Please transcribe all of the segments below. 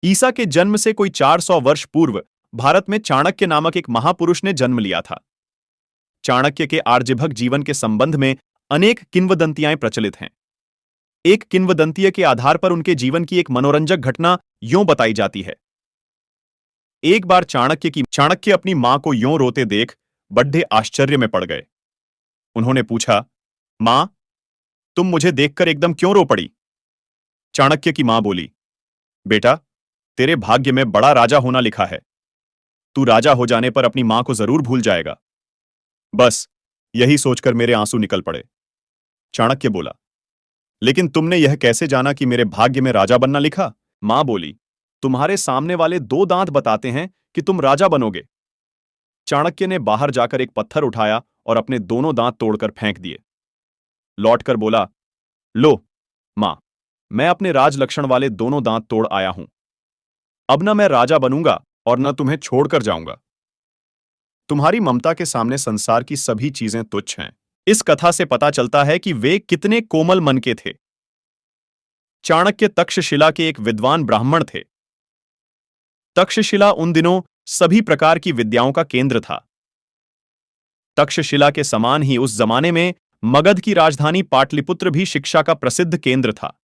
ईसा के जन्म से कोई 400 वर्ष पूर्व भारत में चाणक्य नामक एक महापुरुष ने जन्म लिया था। चाणक्य के आर्यभक जीवन के संबंध में अनेक किंवदंतियां प्रचलित हैं। एक किंवदंतीय के आधार पर उनके जीवन की एक मनोरंजक घटना यूं बताई जाती है। एक बार चाणक्य अपनी मां को यूं रोते देख बड़े आश्चर्य में पड़ गए। उन्होंने पूछा, मां, तुम मुझे देखकर एकदम क्यों रो पड़ी? चाणक्य की मां बोली, बेटा, तेरे भाग्य में बड़ा राजा होना लिखा है। तू राजा हो जाने पर अपनी मां को जरूर भूल जाएगा। बस यही सोचकर मेरे आंसू निकल पड़े। चाणक्य बोला, लेकिन तुमने यह कैसे जाना कि मेरे भाग्य में राजा बनना लिखा? मां बोली, तुम्हारे सामने वाले 2 दांत बताते हैं कि तुम राजा बनोगे। चाणक्य ने बाहर जाकर एक पत्थर उठाया और अपने दोनों दांत तोड़कर फेंक दिए। लौटकर बोला, लो मां, मैं अपने राज लक्षण वाले दोनों दांत तोड़ आया हूं। अब न मैं राजा बनूंगा और न तुम्हें छोड़कर जाऊंगा। तुम्हारी ममता के सामने संसार की सभी चीजें तुच्छ हैं। इस कथा से पता चलता है कि वे कितने कोमल मन के थे। चाणक्य तक्षशिला के एक विद्वान ब्राह्मण थे। तक्षशिला उन दिनों सभी प्रकार की विद्याओं का केंद्र था। तक्षशिला के समान ही उस जमाने में मगध की राजधानी पाटलिपुत्र भी शिक्षा का प्रसिद्ध केंद्र था।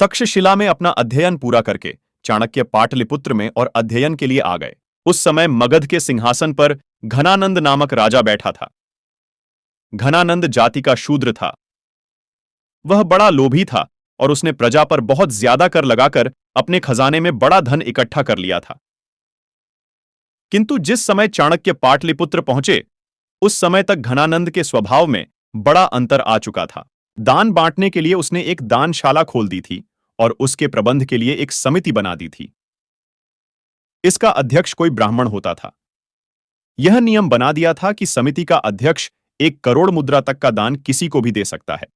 तक्षशिला में अपना अध्ययन पूरा करके चाणक्य पाटलिपुत्र में और अध्ययन के लिए आ गए। उस समय मगध के सिंहासन पर घनानंद नामक राजा बैठा था। घनानंद जाति का शूद्र था। वह बड़ा लोभी था और उसने प्रजा पर बहुत ज्यादा कर लगाकर अपने खजाने में बड़ा धन इकट्ठा कर लिया था। किंतु जिस समय चाणक्य पाटलिपुत्र पहुंचे, उस समय तक घनानंद के स्वभाव में बड़ा अंतर आ चुका था। दान बांटने के लिए उसने एक दानशाला खोल दी थी और उसके प्रबंध के लिए एक समिति बना दी थी। इसका अध्यक्ष कोई ब्राह्मण होता था। यह नियम बना दिया था कि समिति का अध्यक्ष 1 करोड़ मुद्रा तक का दान किसी को भी दे सकता है।